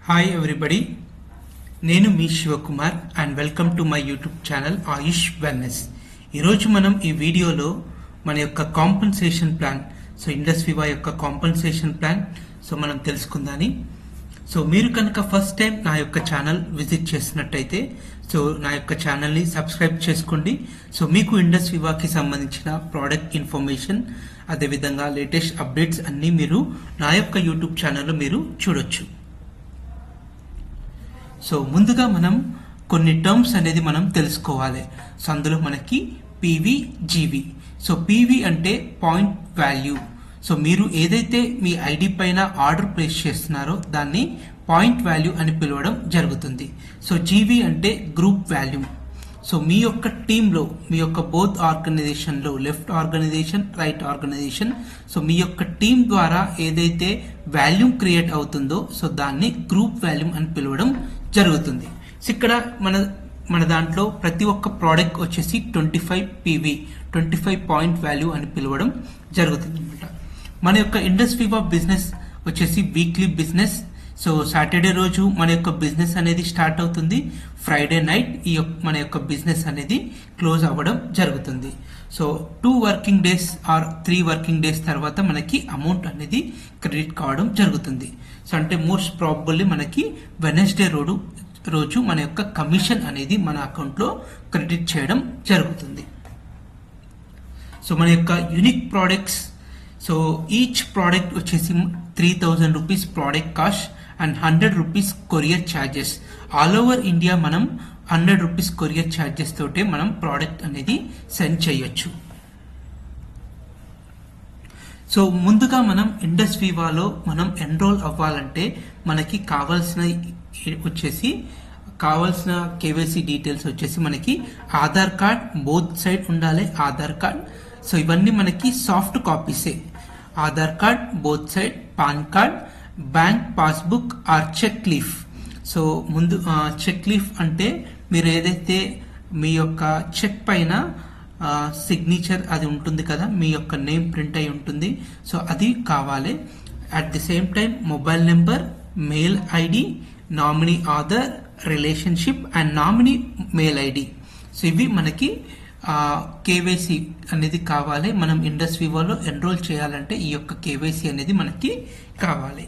Hi everybody, నేను మీ Shivakumar and welcome to my YouTube channel Ayush wellness. ఈరోజు మనం ఈ వీడియోలో మన యొక్క కాంపన్సేషన్ ప్లాన్, ఇండస్ వివా యొక్క కాంపన్సేషన్ ప్లాన్ మనం తెలుసుకుందాని. మీరు కనుక ఫస్ట్ టైం నా యొక్క ఛానల్ విజిట్ చేసినట్టయితే నా యొక్క ఛానల్ని సబ్స్క్రైబ్ చేసుకోండి. మీకు ఇండస్ వివాకి సంబంధించిన ప్రోడక్ట్ ఇన్ఫర్మేషన్, అదేవిధంగా లేటెస్ట్ అప్డేట్స్ అన్నీ మీరు నా యొక్క యూట్యూబ్ ఛానల్లో మీరు చూడొచ్చు. ముందుగా మనం కొన్ని టర్మ్స్ అనేది మనం తెలుసుకోవాలి. అందులో మనకి పీవీ, జీవీ. పీవీ అంటే పాయింట్ వాల్యూ. మీరు ఏదైతే మీ ఐడి పైన ఆర్డర్ ప్లేస్ చేస్తున్నారో దాన్ని పాయింట్ వాల్యూ అని పిలవడం జరుగుతుంది. జీవీ అంటే గ్రూప్ వాల్యూ. మీ యొక్క టీంలో, మీ యొక్క బోత్ ఆర్గనైజేషన్లో, లెఫ్ట్ ఆర్గనైజేషన్, రైట్ ఆర్గనైజేషన్, మీ యొక్క టీం ద్వారా ఏదైతే వాల్యూమ్ క్రియేట్ అవుతుందో దాన్ని గ్రూప్ వాల్యూమ్ అని పిలవడం జరుగుతుంది. ఇక్కడ మన దాంట్లో ప్రతి ఒక్క ప్రోడక్ట్ వచ్చేసి 25 పీవీ, 25 పాయింట్ వాల్యూ అని పిలవడం జరుగుతుంది అనమాట. మన యొక్క ఇండస్ వివా బిజినెస్ వచ్చేసి వీక్లీ బిజినెస్. సాటర్డే రోజు మన యొక్క బిజినెస్ అనేది స్టార్ట్ అవుతుంది. ఫ్రైడే నైట్ మన యొక్క బిజినెస్ అనేది క్లోజ్ అవ్వడం జరుగుతుంది. 2 working days or 3 working days తర్వాత మనకి అమౌంట్ అనేది క్రెడిట్ కావడం జరుగుతుంది. అంటే మోస్ట్ ప్రాబబుల్లీ మనకి వెనస్డే రోజు మన యొక్క కమిషన్ అనేది మన అకౌంట్లో క్రెడిట్ చేయడం జరుగుతుంది. మన యొక్క యూనిక్ ప్రోడక్ట్స్, ఈచ్ ప్రోడక్ట్ వచ్చేసి 3000 rupees product cost and 100 rupees courier charges. All over India మనం 100 రూపీస్ కొరియర్ ఛార్జెస్ తోటే మనం ప్రోడక్ట్ అనేది సెండ్ చేయొచ్చు. ముందుగా మనం ఇండస్ వివాలో మనం ఎన్రోల్ అవ్వాలంటే మనకి కావాల్సిన కేవైసీ డీటెయిల్స్ వచ్చేసి మనకి ఆధార్ కార్డ్, బోత్ సైడ్ ఉండాలి ఆధార్ కార్డ్. ఇవన్నీ మనకి సాఫ్ట్ కాపీసే. Aadhaar card, both side, PAN card, bank passbook or cheque leaf. ముందు చెక్ లీఫ్ అంటే మీరు ఏదైతే మీ యొక్క చెక్ పైన సిగ్నేచర్ అది ఉంటుంది కదా, మీ యొక్క నేమ్ ప్రింట్ అయి ఉంటుంది, అది కావాలి. At the same time mobile number, mail ID, nominee Aadhaar, relationship and nominee mail ID. ఇవి మనకి కేవైసీ అనేది కావాలి. మనం ఇండస్ వివాలో ఎన్రోల్ చేయాలంటే ఈ యొక్క కేవైసీ అనేది మనకి కావాలి.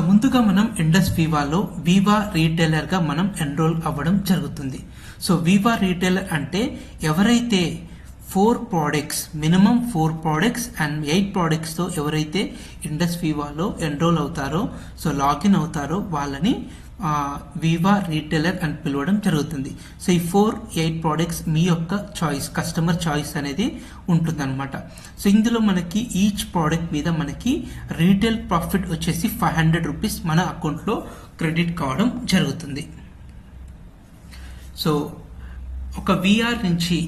ముందుగా మనం ఇండస్ వివాలో వివా రీటైలర్ గా మనం ఎన్రోల్ అవ్వడం జరుగుతుంది. వివా రీటైలర్ అంటే ఎవరైతే 4 products, minimum 4 products and 8 products తో ఎవరైతే ఇండస్ వివాలో ఎన్రోల్ అవుతారో, లాగిన్ అవుతారో వాళ్ళని వివా రీటైలర్ అని పిలవడం జరుగుతుంది. ఈ 4, 8 ప్రోడక్ట్స్ మీ యొక్క చాయిస్, కస్టమర్ చాయిస్ అనేది ఉంటుందన్నమాట. ఇందులో మనకి ఈచ్ ప్రోడక్ట్ మీద మనకి రీటైల్ ప్రాఫిట్ వచ్చేసి 500 రూపీస్ మన అకౌంట్లో క్రెడిట్ కావడం జరుగుతుంది. ఒక విఆర్ నుంచి,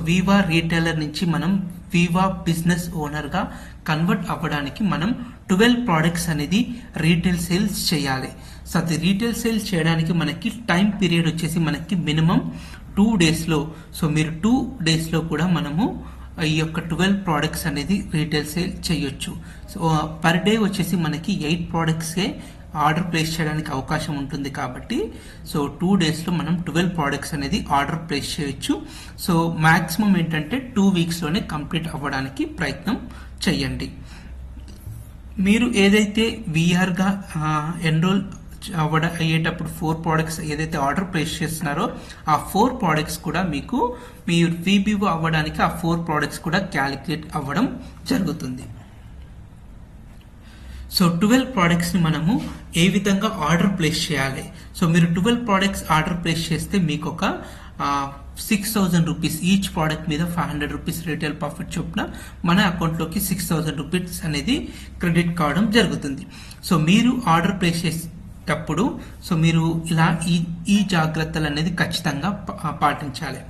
వివా రీటైలర్ నుంచి మనం వివా బిజినెస్ ఓనర్ గా కన్వర్ట్ అవ్వడానికి మనం 12 ప్రోడక్ట్స్ అనేది రీటైల్ సేల్స్ చేయాలి. అది రీటైల్ సేల్స్ చేయడానికి మనకి టైం పీరియడ్ వచ్చేసి మనకి మినిమం 2 డేస్లో. మీరు 2 డేస్లో కూడా మనము ఈ యొక్క 12 ప్రోడక్ట్స్ అనేది రీటైల్ సేల్ చేయొచ్చు. పర్ డే వచ్చేసి మనకి 8 ప్రోడక్ట్సే ఆర్డర్ ప్లేస్ చేయడానికి అవకాశం ఉంటుంది కాబట్టి 2 డేస్లో మనం 12 ప్రోడక్ట్స్ అనేది ఆర్డర్ ప్లేస్ చేయొచ్చు. మాక్సిమం ఏంటంటే 2 వీక్స్లోనే కంప్లీట్ అవ్వడానికి ప్రయత్నం చేయండి. మీరు ఏదైతే విఆర్గా ఎన్రోల్ అయ్యేటప్పుడు 4 ప్రోడక్ట్స్ ఏదైతే ఆర్డర్ ప్లేస్ చేస్తున్నారో ఆ 4 ప్రోడక్ట్స్ కూడా మీకు మీ విబిఓ అవ్వడానికి ఆ 4 ప్రోడక్ట్స్ కూడా క్యాలిక్యులేట్ అవ్వడం జరుగుతుంది. 12 ప్రోడక్ట్స్ ని మనము ఏ విధంగా ఆర్డర్ ప్లేస్ చేయాలి? మీరు 12 ప్రోడక్ట్స్ ఆర్డర్ ప్లేస్ చేస్తే మీకు ఒక 6000 రూపీస్, ఈచ్ ప్రోడక్ట్ మీద 500 రూపీస్ రీటైల్ ప్రాఫిట్ చొప్పున మన అకౌంట్లోకి 6000 రూపీస్ అనేది క్రెడిట్ కావడం జరుగుతుంది. మీరు ఆర్డర్ ప్లేస్ చేసేటప్పుడు మీరు ఇలా ఈ జాగ్రత్తలు అనేది ఖచ్చితంగా పాటించాలి.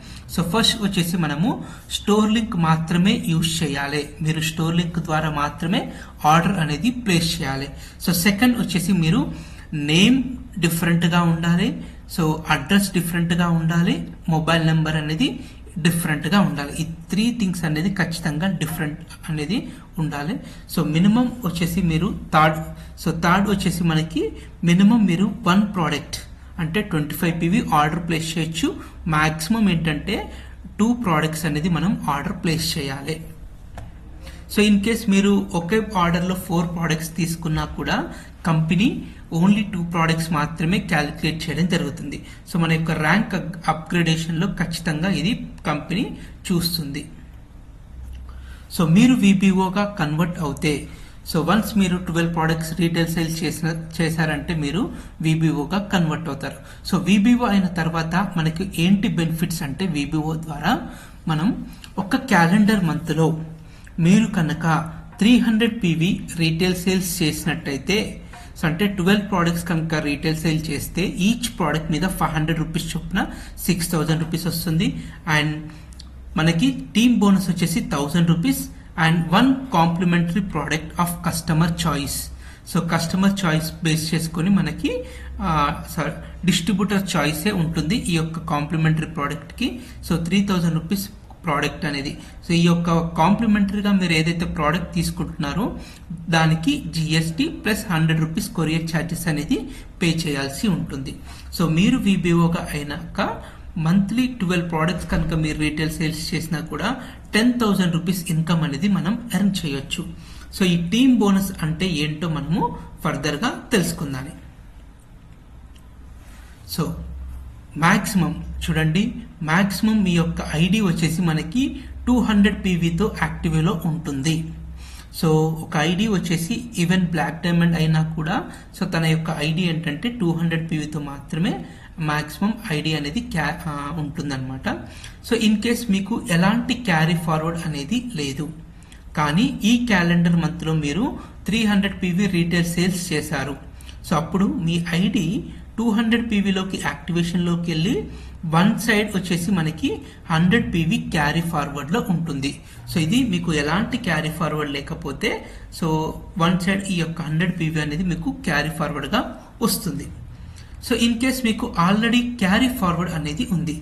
ఫస్ట్ వచ్చేసి మనము స్టోర్ లింక్ మాత్రమే యూజ్ చేయాలి. మీరు స్టోర్ లింక్ ద్వారా మాత్రమే ఆర్డర్ అనేది ప్లేస్ చేయాలి. సెకండ్ వచ్చేసి మీరు నేమ్ డిఫరెంట్ గా ఉండాలి. అడ్రస్ డిఫరెంట్ గా ఉండాలి. మొబైల్ నెంబర్ అనేది డిఫరెంట్గా ఉండాలి. ఈ 3 థింగ్స్ అనేది ఖచ్చితంగా డిఫరెంట్ అనేది ఉండాలి. సో మినిమం వచ్చేసి మీరు థర్డ్ వచ్చేసి మనకి మినిమం మీరు 1 ప్రోడక్ట్ అంటే 25 PV ఆర్డర్ ప్లేస్ చేయొచ్చు. మ్యాక్సిమం ఏంటంటే 2 ప్రోడక్ట్స్ అనేది మనం ఆర్డర్ ప్లేస్ చేయాలి. సో ఇన్ కేస్ మీరు ఒకే ఆర్డర్లో 4 ప్రోడక్ట్స్ తీసుకున్నా కూడా కంపెనీ ఓన్లీ 2 ప్రోడక్ట్స్ మాత్రమే క్యాలిక్యులేట్ చేయడం జరుగుతుంది. సో మన యొక్క ర్యాంక్ అప్గ్రేడేషన్లో ఖచ్చితంగా ఇది కంపెనీ చూస్తుంది. సో మీరు VBOగా కన్వర్ట్ అవుతే, సో వన్స్ మీరు 12 ప్రోడక్ట్స్ రీటైల్ సేల్స్ చేశారంటే మీరు VBOగా కన్వర్ట్ అవుతారు. సో VBO అయిన తర్వాత మనకి ఏంటి బెనిఫిట్స్ అంటే, VBO ద్వారా మనం ఒక క్యాలెండర్ మంత్లో మీరు కనుక 300 PV రీటైల్ సేల్స్ చేసినట్టయితే, సో అంటే 12 ప్రోడక్ట్స్ కనుక రీటైల్ సేల్ చేస్తే ఈచ్ ప్రోడక్ట్ మీద 500 రూపీస్ చొప్పున 6000 రూపీస్ వస్తుంది. అండ్ మనకి టీమ్ బోనస్ వచ్చేసి 1000 rupees and 1 complimentary product of customer choice. So customer choice base చేసుకొని మనకి డిస్ట్రిబ్యూటర్ చాయిసే ఉంటుంది ఈ యొక్క కాంప్లిమెంటరీ ప్రోడక్ట్కి. సో 3000 రూపీస్ ప్రోడక్ట్ అనేది. సో ఈ యొక్క కాంప్లిమెంటరీగా మీరు ఏదైతే ప్రోడక్ట్ తీసుకుంటున్నారో దానికి GST plus 100 rupees courier charges అనేది పే చేయాల్సి ఉంటుంది. సో మీరు VBOగా అయినాక మంత్లీ 12 ప్రోడక్ట్స్ కనుక మీరు రీటైల్ సేల్స్ చేసినా కూడా 10,000 రూపీస్ ఇన్కమ్ అనేది మనం ఎర్న్ చేయొచ్చు. సో ఈ టీమ్ బోనస్ అంటే ఏంటో మనము ఫర్దర్గా తెలుసుకుందాం. సో మ్యాక్సిమం చూడండి, మ్యాక్సిమం మీ యొక్క ఐడి వచ్చేసి మనకి 200 PVతో యాక్టివ్లో ఉంటుంది. సో ఒక ఐడి వచ్చేసి ఈవెన్ బ్లాక్ డైమండ్ అయినా కూడా సో తన యొక్క ఐడి ఏంటంటే 200 PVతో మాత్రమే మ్యాక్సిమం ఐడి అనేది ఉంటుందన్నమాట. సో ఇన్ కేస్ మీకు ఎలాంటి క్యారీ ఫార్వర్డ్ అనేది లేదు, కానీ ఈ క్యాలెండర్ మంత్లో మీరు 300 PV రీటైల్ సేల్స్ చేశారు. సో అప్పుడు మీ ఐడి 200 PVలోకి యాక్టివేషన్లోకి వెళ్ళి వన్ సైడ్ వచ్చేసి మనకి 100 PV క్యారీ ఫార్వర్డ్లో ఉంటుంది. సో ఇది మీకు ఎలాంటి క్యారీ ఫార్వర్డ్ లేకపోతే సో వన్ సైడ్ ఈ యొక్క 100 PV అనేది మీకు క్యారీ ఫార్వర్డ్గా వస్తుంది. సో ఇన్ కేస్ మీకు ఆల్రెడీ క్యారీ ఫార్వర్డ్ అనేది ఉంది,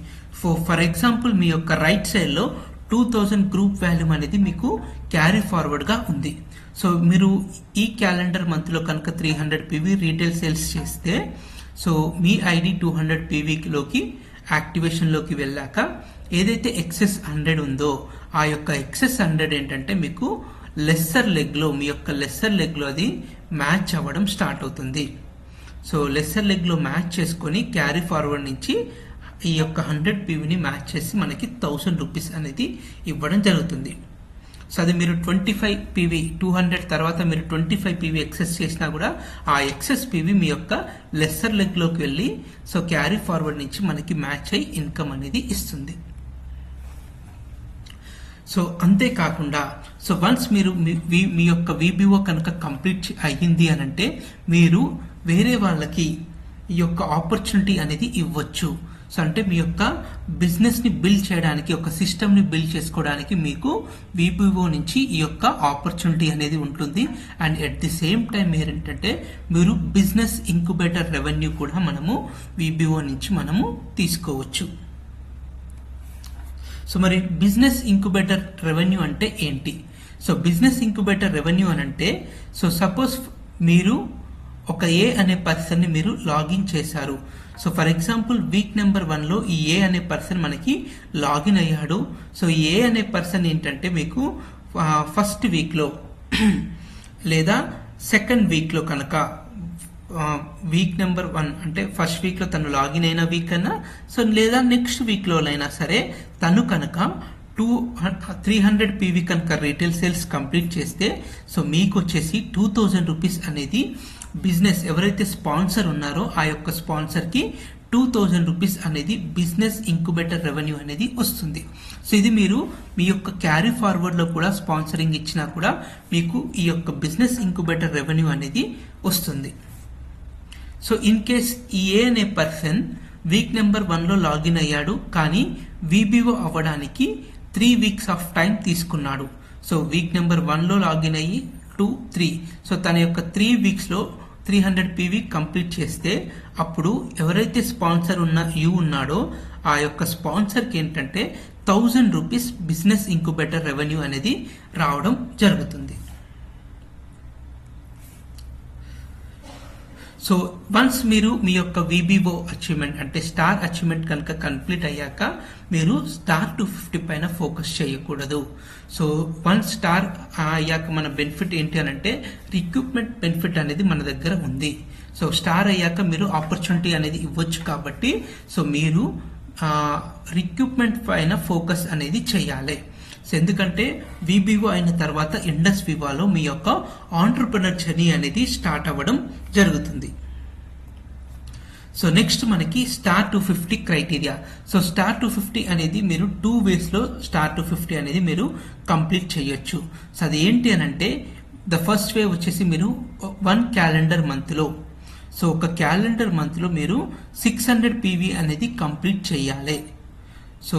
ఫర్ ఎగ్జాంపుల్ మీ యొక్క రైట్ సైడ్లో 2000 గ్రూప్ వాల్యూ అనేది మీకు క్యారీ ఫార్వర్డ్గా ఉంది. సో మీరు ఈ క్యాలెండర్ మంత్లో కనుక 300 PV రీటైల్ సేల్స్ చేస్తే సో మీ ఐడి 200 PVలోకి యాక్టివేషన్లోకి వెళ్ళాక ఏదైతే ఎక్సెస్ 100 ఉందో ఆ యొక్క ఎక్సెస్ 100 ఏంటంటే మీకు లెస్సర్ లెగ్లో మీ యొక్క లెస్సర్ లెగ్లో అది మ్యాచ్ అవ్వడం స్టార్ట్ అవుతుంది. సో లెస్సర్ లెగ్లో మ్యాచ్ చేసుకొని క్యారీ ఫార్వర్డ్ నుంచి ఈ యొక్క 100 PVని మ్యాచ్ చేసి మనకి 1000 రూపీస్ అనేది ఇవ్వడం జరుగుతుంది. సో అది మీరు 25 PV 200 తర్వాత మీరు 25 PV ఎక్సెస్ చేసినా కూడా ఆ ఎక్సెస్ PV మీ యొక్క లెస్సర్ లెగ్లోకి వెళ్ళి సో క్యారీ ఫార్వర్డ్ నుంచి మనకి మ్యాచ్ అయ్యి ఇన్కమ్ అనేది ఇస్తుంది. సో అంతేకాకుండా సో వన్స్ మీరు మీ యొక్క VBO కనుక కంప్లీట్ అయ్యింది అని అంటే మీరు వేరే వాళ్ళకి ఈ యొక్క ఆపర్చునిటీ అనేది ఇవ్వచ్చు. సో అంటే మీ యొక్క బిజినెస్ని బిల్డ్ చేయడానికి, ఒక సిస్టమ్ని బిల్డ్ చేసుకోవడానికి మీకు VBO నుంచి ఈ యొక్క ఆపర్చునిటీ అనేది ఉంటుంది. And at the same time ఏంటంటే మీరు బిజినెస్ ఇంక్యుబేటర్ రెవెన్యూ కూడా మనము VBO నుంచి మనము తీసుకోవచ్చు. సో మరి బిజినెస్ ఇంక్యుబేటర్ రెవెన్యూ అంటే ఏంటి? సో బిజినెస్ ఇంక్యుబేటర్ రెవెన్యూ అని అంటే సో సపోజ్ మీరు ఒక A అనే పర్సన్ని మీరు లాగిన్ చేశారు. So for example week number 1లో ఈ A అనే పర్సన్ మనకి లాగిన్ అయ్యాడు. సో A అనే పర్సన్ ఏంటంటే మీకు ఫస్ట్ వీక్లో లేదా సెకండ్ వీక్లో కనుక వీక్ నెంబర్ 1 అంటే ఫస్ట్ వీక్లో తను లాగిన్ అయిన వీక్ అన్నా సో లేదా నెక్స్ట్ వీక్లోనైనా సరే తను కనుక 300 PV కనుక రీటైల్ సేల్స్ కంప్లీట్ చేస్తే సో మీకు వచ్చేసి 2000 రూపీస్ అనేది బిజినెస్ ఎవరైతే స్పాన్సర్ ఉన్నారో ఆ యొక్క స్పాన్సర్కి 2000 రూపీస్ అనేది బిజినెస్ ఇంక్యుబేటర్ రెవెన్యూ అనేది వస్తుంది. సో ఇది మీరు మీ యొక్క క్యారీ ఫార్వర్డ్లో కూడా స్పాన్సరింగ్ ఇచ్చినా కూడా మీకు ఈ యొక్క బిజినెస్ ఇంక్యుబేటర్ రెవెన్యూ అనేది వస్తుంది. సో ఇన్ కేస్ ఈ A అనే పర్సన్ వీక్ నెంబర్ 1లో లాగిన్ అయ్యాడు, కానీ VBO అవ్వడానికి 3 weeks ఆఫ్ టైం తీసుకున్నాడు. సో వీక్ నెంబర్ 1లో లాగిన్ అయ్యి 2, 3 సో తన యొక్క 3 weeksలో 300 PV కంప్లీట్ చేస్తే అప్పుడు ఎవరైతే స్పాన్సర్ ఉన్నాడో ఆ యొక్క స్పాన్సర్కి ఏంటంటే 1000 రూపీస్ బిజినెస్ ఇంక్యుబేటర్ రెవెన్యూ అనేది రావడం జరుగుతుంది. సో వన్స్ మీరు మీ యొక్క విబిఓ అచీవ్మెంట్ అంటే స్టార్ అచీవ్మెంట్ కనుక కంప్లీట్ అయ్యాక మీరు స్టార్ 250 పైన ఫోకస్ చేయకూడదు. సో వన్ స్టార్ అయ్యాక మన బెనిఫిట్ ఏంటి అని అంటే రిక్రూట్మెంట్ బెనిఫిట్ అనేది మన దగ్గర ఉంది. సో స్టార్ అయ్యాక మీరు ఆపర్చునిటీ అనేది ఇవ్వచ్చు కాబట్టి సో మీరు రిక్రూట్మెంట్ పైన ఫోకస్ అనేది చేయాలి. సో ఎందుకంటే విబిఓ అయిన తర్వాత ఇండస్ వివాలో మీ యొక్క ఆంటర్ప్రినర్ జర్నీ అనేది స్టార్ట్ అవ్వడం జరుగుతుంది. సో నెక్స్ట్ మనకి స్టార్ 250 క్రైటీరియా. సో స్టార్ 250 అనేది మీరు 2 ways లో స్టార్ 250 అనేది మీరు కంప్లీట్ చేయొచ్చు. సో అది ఏంటి అని అంటే ద ఫస్ట్ వే వచ్చేసి మీరు 1 క్యాలెండర్ మంత్లో సో ఒక క్యాలెండర్ మంత్లో మీరు 600 PV అనేది కంప్లీట్ చేయాలి. సో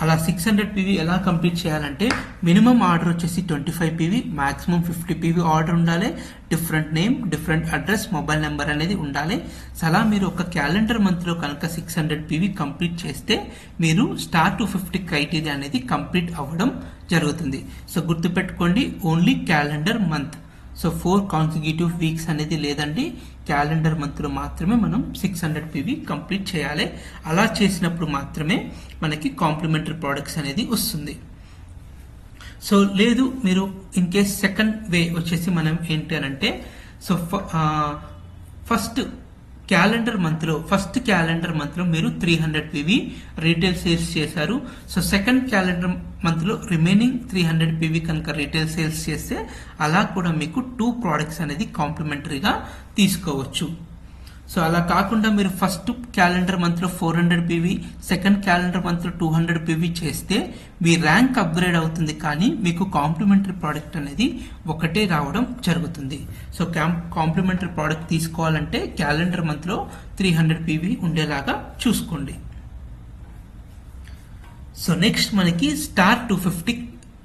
అలా 600 PV ఎలా కంప్లీట్ చేయాలంటే మినిమం ఆర్డర్ వచ్చేసి 25 PV, మాక్సిమం 50 PV ఆర్డర్ ఉండాలి. Different name, different address, mobile number అనేది ఉండాలి. సో అలా మీరు ఒక క్యాలెండర్ మంత్లో కనుక 600 PV కంప్లీట్ చేస్తే మీరు స్టార్ 250 క్రైటీరియా అనేది కంప్లీట్ అవ్వడం జరుగుతుంది. సో గుర్తుపెట్టుకోండి, only calendar month. So 4 consecutive weeks అనేది లేదండి, క్యాలెండర్ మంత్లో మాత్రమే మనం 600 PV కంప్లీట్ చేయాలి. అలా చేసినప్పుడు మాత్రమే మనకి కాంప్లిమెంటరీ ప్రోడక్ట్స్ అనేది వస్తుంది. సో లేదు మీరు ఇన్ కేస్ సెకండ్ వే వచ్చేసి మనం ఏంటి అని అంటే సో ఫస్ట్ క్యాలెండర్ మంత్లో మీరు 300 PV రీటైల్ సేల్స్ చేశారు. సో సెకండ్ క్యాలెండర్ మంత్లో రిమైనింగ్ 300 PV కనుక రీటైల్ సేల్స్ చేస్తే అలా కూడా మీకు 2 ప్రోడక్ట్స్ అనేది కాంప్లిమెంటరీగా తీసుకోవచ్చు. సో అలా కాకుండా మీరు ఫస్ట్ క్యాలెండర్ మంత్లో 400 PV, సెకండ్ క్యాలెండర్ మంత్లో 200 PV చేస్తే మీ ర్యాంక్ అప్గ్రేడ్ అవుతుంది, కానీ మీకు కాంప్లిమెంటరీ ప్రోడక్ట్ అనేది ఒకటే రావడం జరుగుతుంది. సో కాంప్లిమెంటరీ ప్రోడక్ట్ తీసుకోవాలంటే క్యాలెండర్ మంత్లో 300 PV ఉండేలాగా చూసుకోండి. సో నెక్స్ట్ మనకి స్టార్ 250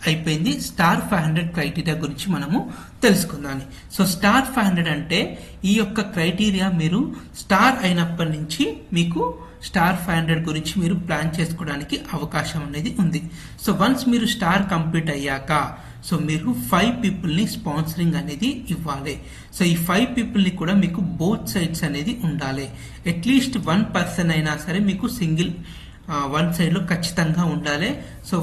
అయిపోయింది. స్టార్ 500 క్రైటీరియా గురించి మనము తెలుసుకుందాం. సో స్టార్ 500 అంటే ఈ యొక్క క్రైటీరియా మీరు స్టార్ అయినప్పటి నుంచి మీకు స్టార్ 500 గురించి మీరు ప్లాన్ చేసుకోవడానికి అవకాశం అనేది ఉంది. సో వన్స్ మీరు స్టార్ కంప్లీట్ అయ్యాక సో మీరు 5 పీపుల్ని స్పాన్సరింగ్ అనేది ఇవ్వాలి. సో ఈ 5 పీపుల్ని కూడా మీకు బోత్ సైడ్స్ అనేది ఉండాలి. అట్లీస్ట్ 1 person అయినా సరే మీకు సింగిల్ 1 సైడ్లో ఖచ్చితంగా ఉండాలి. సో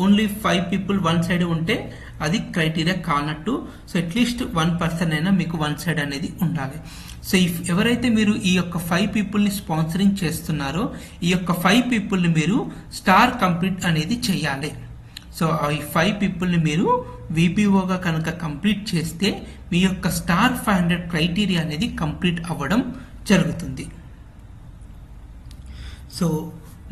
ఓన్లీ 5 people 1 సైడ్ ఉంటే అది క్రైటీరియా కానట్టు. సో అట్లీస్ట్ 1 person అయినా మీకు 1 సైడ్ అనేది ఉండాలి. సో ఎవరైతే మీరు ఈ యొక్క 5 పీపుల్ని స్పాన్సరింగ్ చేస్తున్నారో ఈ యొక్క 5 పీపుల్ని మీరు స్టార్ కంప్లీట్ అనేది చేయాలి. సో ఈ 5 పీపుల్ని మీరు విపిఓగా కనుక కంప్లీట్ చేస్తే మీ యొక్క స్టార్ 500 క్రైటీరియా అనేది కంప్లీట్ అవ్వడం జరుగుతుంది. సో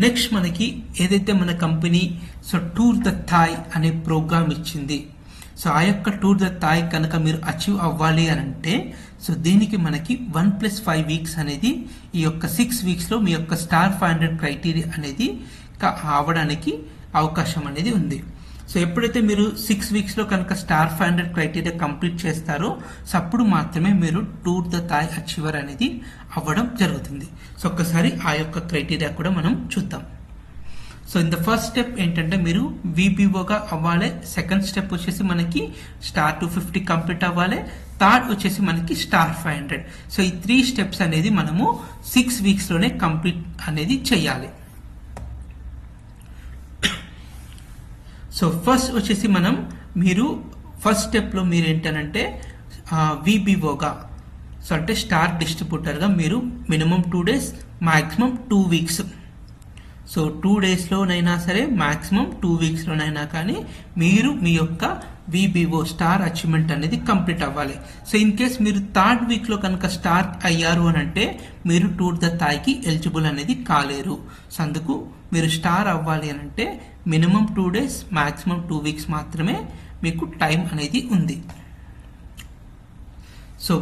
నెక్స్ట్ మనకి ఏదైతే మన company so tour the Thai అనే ప్రోగ్రామ్ ఇచ్చింది. సో ఆ యొక్క టూర్ ద థాయ్ కనుక మీరు అచీవ్ అవ్వాలి అని అంటే సో దీనికి మనకి 1+5 weeks అనేది ఈ యొక్క 6 weeksలో మీ యొక్క స్టార్ 500 క్రైటీరియా అనేది అవ్వడానికి అవకాశం అనేది ఉంది. సో ఎప్పుడైతే మీరు 6 weeksలో కనుక స్టార్ 500 క్రైటీరియా కంప్లీట్ చేస్తారో సో అప్పుడు మాత్రమే మీరు టూర్ ద థాయ్ అచీవర్ అనేది అవ్వడం జరుగుతుంది. సో ఒక్కసారి ఆ యొక్క క్రైటీరియా కూడా మనం చూద్దాం. So in the first step ఏంటంటే మీరు విపిఓగా అవ్వాలి. సెకండ్ స్టెప్ వచ్చేసి మనకి స్టార్ 250 కంప్లీట్ అవ్వాలి. థర్డ్ వచ్చేసి మనకి స్టార్ 500. సో ఈ 3 steps అనేది మనము 6 weeksలోనే కంప్లీట్ అనేది చేయాలి. సో ఫస్ట్ వచ్చేసి మీరు ఫస్ట్ స్టెప్లో మీరు ఏంటనంటే విబిఓగా సో అంటే స్టార్ డిస్ట్రిబ్యూటర్గా మీరు minimum 2 days, maximum 2 weeks. So 2 daysలోనైనా సరే మాక్సిమం 2 weeksలోనైనా కానీ మీరు మీ యొక్క విబిఓ స్టార్ అచీవ్మెంట్ అనేది కంప్లీట్ అవ్వాలి. సో ఇన్ కేస్ మీరు 3rd weekలో కనుక స్టార్ అయ్యారు అని అంటే మీరు టూర్ ద థాయ్కి ఎలిజిబుల్ అనేది కాలేరు. సో అందుకు మీరు స్టార్ అవ్వాలి అని అంటే మినిమం 2 days, మాక్సిమం 2 weeks మాత్రమే మీకు టైం అనేది ఉంది. సో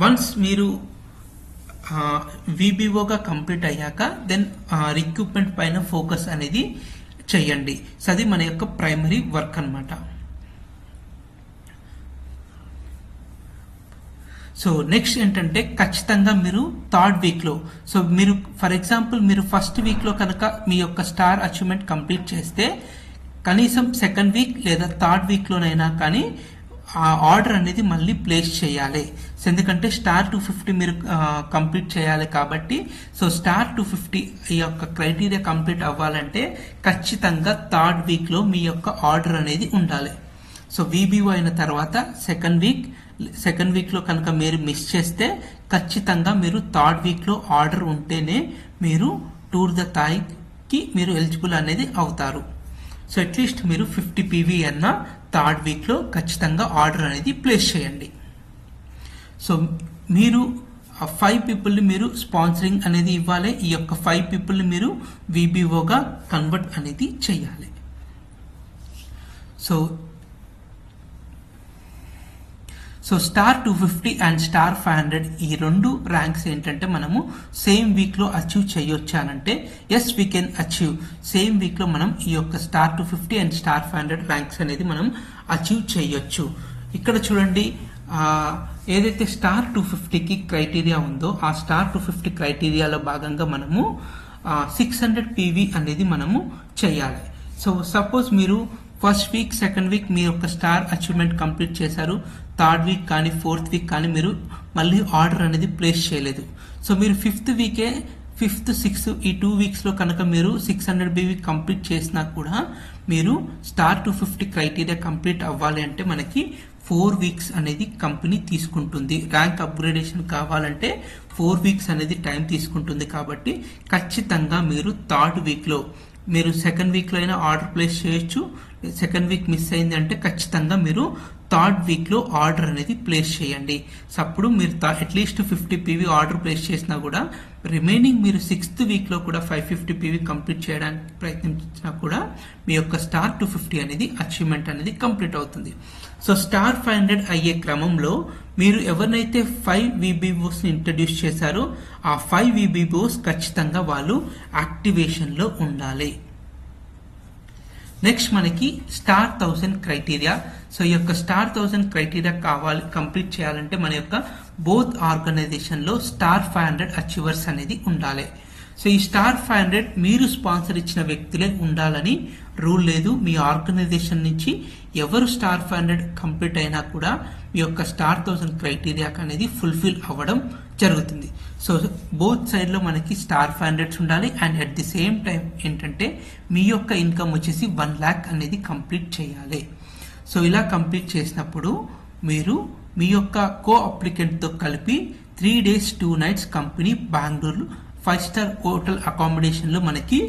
వన్స్ మీరు విబిఓగా కంప్లీట్ అయ్యాక దెన్ రిక్రూట్మెంట్ పైన ఫోకస్ అనేది చేయండి. సో అది మన యొక్క ప్రైమరీ వర్క్ అన్నమాట. సో నెక్స్ట్ ఏంటంటే ఖచ్చితంగా మీరు థర్డ్ వీక్లో, సో మీరు ఫర్ ఎగ్జాంపుల్ మీరు ఫస్ట్ వీక్లో కనుక మీ యొక్క స్టార్ అచీవ్మెంట్ కంప్లీట్ చేస్తే కనీసం సెకండ్ వీక్ లేదా థర్డ్ వీక్లోనైనా కానీ ఆ ఆర్డర్ అనేది మళ్ళీ ప్లేస్ చేయాలి. సో ఎందుకంటే స్టార్ 250 మీరు కంప్లీట్ చేయాలి కాబట్టి, సో స్టార్ 250 ఈ యొక్క క్రైటీరియా కంప్లీట్ అవ్వాలంటే ఖచ్చితంగా థర్డ్ వీక్లో మీ యొక్క ఆర్డర్ అనేది ఉండాలి. సో వీబీఓ అయిన తర్వాత సెకండ్ వీక్లో కనుక మీరు మిస్ చేస్తే ఖచ్చితంగా మీరు థర్డ్ వీక్లో ఆర్డర్ ఉంటేనే మీరు టూర్ ద థాయ్కి మీరు ఎలిజిబుల్ అనేది అవుతారు. సో అట్లీస్ట్ మీరు 50 PV అన్న థర్డ్ వీక్లో ఖచ్చితంగా ఆర్డర్ అనేది ప్లేస్ చేయండి. సో మీరు 5 పీపుల్ని మీరు స్పాన్సరింగ్ అనేది ఇవ్వాలి. ఈ యొక్క 5 పీపుల్ని మీరు వీబీఓగా కన్వర్ట్ అనేది చేయాలి. సో స్టార్ 250 అండ్ స్టార్ 500 ఈ రెండు ర్యాంక్స్ ఏంటంటే మనము సేమ్ వీక్లో అచీవ్ చేయొచ్చు అనంటే yes we can achieve. Same వీక్లో మనం ఈ యొక్క స్టార్ 250 అండ్ స్టార్ 500 ర్యాంక్స్ అనేది మనం అచీవ్ చేయొచ్చు. ఇక్కడ చూడండి, ఏదైతే స్టార్ 250కి క్రైటీరియా ఉందో ఆ స్టార్ 250 క్రైటీరియాలో భాగంగా మనము 600 PV అనేది మనము చేయాలి. సో సపోజ్ మీరు ఫస్ట్ వీక్ సెకండ్ వీక్ మీ యొక్క స్టార్ అచీవ్మెంట్ కంప్లీట్ చేశారు, థర్డ్ వీక్ కానీ ఫోర్త్ వీక్ కానీ మీరు మళ్ళీ ఆర్డర్ అనేది ప్లేస్ చేయలేదు. సో మీరు ఫిఫ్త్ 6th ఈ 2 వీక్స్లో కనుక మీరు 600 PV కంప్లీట్ చేసినా కూడా మీరు స్టార్ 250 క్రైటీరియా కంప్లీట్ అవ్వాలి అంటే మనకి 4 వీక్స్ అనేది కంపెనీ తీసుకుంటుంది. ర్యాంక్ అప్గ్రేడేషన్ కావాలంటే 4 వీక్స్ అనేది టైం తీసుకుంటుంది. కాబట్టి ఖచ్చితంగా మీరు థర్డ్ వీక్లో, మీరు సెకండ్ వీక్లో అయినా ఆర్డర్ ప్లేస్ చేయొచ్చు. సెకండ్ వీక్ మిస్ అయింది అంటే ఖచ్చితంగా మీరు థర్డ్ వీక్లో ఆర్డర్ అనేది ప్లేస్ చేయండి. సో అప్పుడు మీరు అట్లీస్ట్ 50 PV ఆర్డర్ ప్లేస్ చేసినా కూడా రిమైనింగ్ మీరు 6th వీక్లో కూడా 550 PV కంప్లీట్ చేయడానికి ప్రయత్నించినా కూడా మీ యొక్క స్టార్ 250 అనేది అచీవ్మెంట్ అనేది కంప్లీట్ అవుతుంది. సో స్టార్ 500 అయ్యే క్రమంలో మీరు ఎవరినైతే 5 VBOస్ని ఇంట్రడ్యూస్ చేశారో ఆ 5 VBOస్ ఖచ్చితంగా వాళ్ళు యాక్టివేషన్లో ఉండాలి. నెక్స్ట్ మనకి స్టార్ 1000 క్రైటీరియా. సో ఈ యొక్క స్టార్ 1000 క్రైటీరియా కంప్లీట్ చేయాలంటే మన యొక్క బోత్ ఆర్గనైజేషన్లో స్టార్ 500 అచీవర్స్ అనేది ఉండాలి. సో ఈ స్టార్ 500 మీరు స్పాన్సర్ ఇచ్చిన వ్యక్తులే ఉండాలని రూల్ లేదు. మీ ఆర్గనైజేషన్ నుంచి ఎవరు స్టార్ 500 కంప్లీట్ అయినా కూడా మీ యొక్క స్టార్ 1000 క్రైటీరియా అనేది ఫుల్ఫిల్ అవ్వడం జరుగుతుంది. సో బోత్ సైడ్లో మనకి స్టార్ 500 ఉండాలి. And at the same time ఏంటంటే మీ యొక్క ఇన్కమ్ వచ్చేసి 1 lakh అనేది కంప్లీట్ చేయాలి. సో ఇలా కంప్లీట్ చేసినప్పుడు మీరు మీ యొక్క కో అప్లికెంట్తో కలిపి 3 days 2 nights company Bengaluru 5-star hotel అకామిడేషన్లో మనకి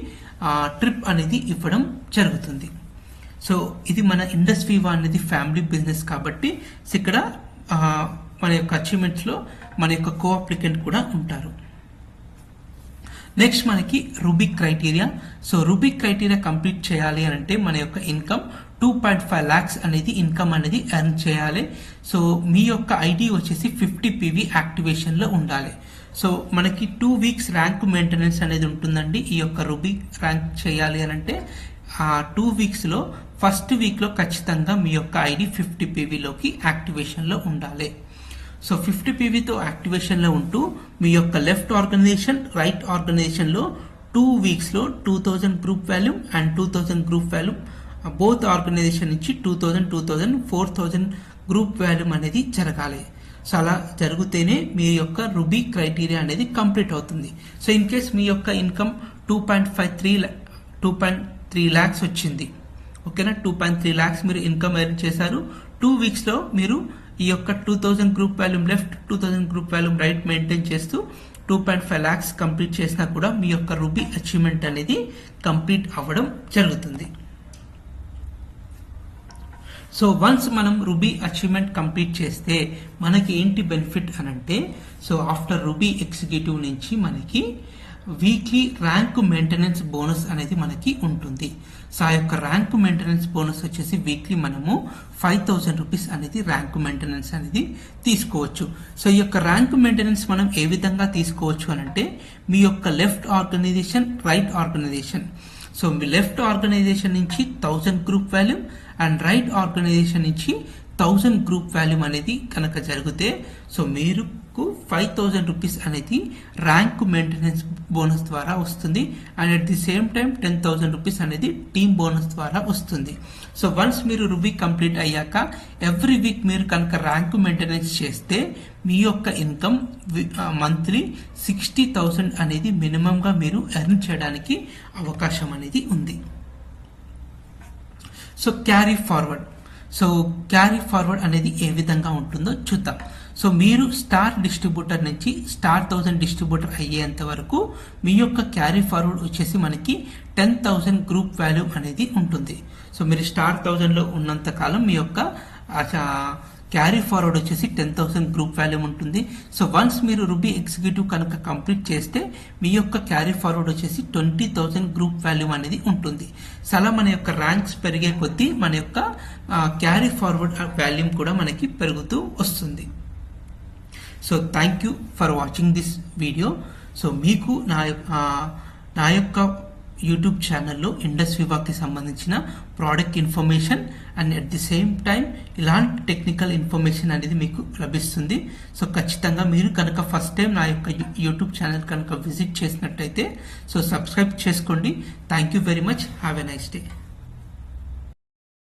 ట్రిప్ అనేది ఇవ్వడం జరుగుతుంది. సో ఇది మన ఇండస్ వివా అనేది ఫ్యామిలీ బిజినెస్ కాబట్టి ఇక్కడ మన యొక్క అచీవ్మెంట్స్లో మన యొక్క కో అప్లికెంట్ కూడా ఉంటారు. నెక్స్ట్ మనకి Rubik criteria. So Rubik criteria complete చేయాలి అని అంటే మన యొక్క ఇన్కమ్ 2.5 lakhs అనేది ఇన్కమ్ అనేది ఎర్న్ చేయాలి. సో మీ యొక్క ఐడి వచ్చేసి 50 PV యాక్టివేషన్లో ఉండాలి. సో మనకి 2 weeks ర్యాంక్ మెయింటెనెన్స్ అనేది ఉంటుందండి. ఈ యొక్క రూబిక్ ర్యాంక్ చేయాలి అని అంటే ఆ 2 weeksలో ఫస్ట్ వీక్లో ఖచ్చితంగా మీ యొక్క ఐడి 50 PVలోకి యాక్టివేషన్లో ఉండాలి. సో 50 PVతో యాక్టివేషన్లో ఉంటూ మీ యొక్క లెఫ్ట్ ఆర్గనైజేషన్ రైట్ ఆర్గనైజేషన్లో 2 weeksలో 2000 group volume and 2000 group volume both organization నుంచి 2000 4000 గ్రూప్ వాల్యూమ్ అనేది జరగాలి. సో అలా జరిగితేనే మీ యొక్క రూబీ క్రైటీరియా అనేది కంప్లీట్ అవుతుంది. సో ఇన్ కేస్ మీ యొక్క ఇన్కమ్ 2.3 lakhs వచ్చింది, ఓకేనా, 2.3 lakhs మీరు ఇన్కమ్ ఎర్న్ చేశారు. 2 weeksలో మీరు ఈ యొక్క 2000 group volume left 2000 group volume right maintain చేస్తూ 2.5 lakhs కంప్లీట్ చేసినా కూడా మీ యొక్క రూబీ అచీవ్మెంట్ అనేది కంప్లీట్ అవ్వడం జరుగుతుంది. సో వన్స్ మనం రూబీ అచీవ్మెంట్ కంప్లీట్ చేస్తే మనకి ఏంటి బెనిఫిట్ అనంటే, సో ఆఫ్టర్ రూబీ ఎగ్జిక్యూటివ్ నుంచి మనకి వీక్లీ ర్యాంక్ మెయింటెనెన్స్ బోనస్ అనేది మనకి ఉంటుంది. సో ఆ యొక్క ర్యాంక్ మెయింటెనెన్స్ బోనస్ వచ్చేసి వీక్లీ మనము 5000 రూపీస్ అనేది ర్యాంక్ మెయింటెనెన్స్ అనేది తీసుకోవచ్చు. సో ఈ యొక్క ర్యాంక్ మెయింటెనెన్స్ మనం ఏ విధంగా తీసుకోవచ్చు అనంటే మీ యొక్క left organization right organization. So మీ లెఫ్ట్ ఆర్గనైజేషన్ నుంచి 1000 group volume and right organization నుంచి 1000 గ్రూప్ వాల్యూ అనేది కనుక జరిగితే సో మీరు 5,000 రూపీస్ అనేది ర్యాంక్ మెయింటెనెన్స్ బోనస్ ద్వారా వస్తుంది and at the same time 10,000 rupees అనేది టీమ్ బోనస్ ద్వారా వస్తుంది. సో వన్స్ మీరు రుబీ కంప్లీట్ అయ్యాక ఎవ్రీ వీక్ మీరు కనుక ర్యాంక్ మెయింటెనెన్స్ చేస్తే మీ యొక్క ఇన్కమ్ మంత్లీ 60,000 అనేది మినిమంగా మీరు ఎర్న్ చేయడానికి అవకాశం అనేది ఉంది. సో క్యారీ ఫార్వర్డ్ అనేది ఏ విధంగా ఉంటుందో చూద్దాం. సో మీరు స్టార్ డిస్ట్రిబ్యూటర్ నుంచి స్టార్ 1000 డిస్ట్రిబ్యూటర్ అయ్యేంత వరకు మీ యొక్క క్యారీ ఫార్వర్డ్ వచ్చేసి మనకి 10,000 గ్రూప్ వాల్యూ అనేది ఉంటుంది. సో మీరు స్టార్ 1000లో ఉన్నంత కాలం మీ యొక్క క్యారీ ఫార్వర్డ్ వచ్చేసి 10,000 గ్రూప్ వాల్యూ ఉంటుంది. సో వన్స్ మీరు రుబీ ఎగ్జిక్యూటివ్ కనుక కంప్లీట్ చేస్తే మీ యొక్క క్యారీ ఫార్వర్డ్ వచ్చేసి 20,000 గ్రూప్ వాల్యూ అనేది ఉంటుంది. సో అలా మన యొక్క ర్యాంక్స్ పెరిగే కొద్దీ మన యొక్క క్యారీ ఫార్వర్డ్ వాల్యూమ్ కూడా మనకి పెరుగుతూ వస్తుంది. So thank you for watching this video. So మీకు నా యొక్క యూట్యూబ్ ఛానల్లో ఇండస్ వివాకి సంబంధించిన product information and at the same time ఇలాంటి టెక్నికల్ ఇన్ఫర్మేషన్ అనేది మీకు లభిస్తుంది. సో ఖచ్చితంగా మీరు కనుక ఫస్ట్ టైం నా యొక్క యూట్యూబ్ ఛానల్ కనుక విజిట్ చేసినట్టయితే సో సబ్స్క్రైబ్ చేసుకోండి. Thank you very much. Have a nice day.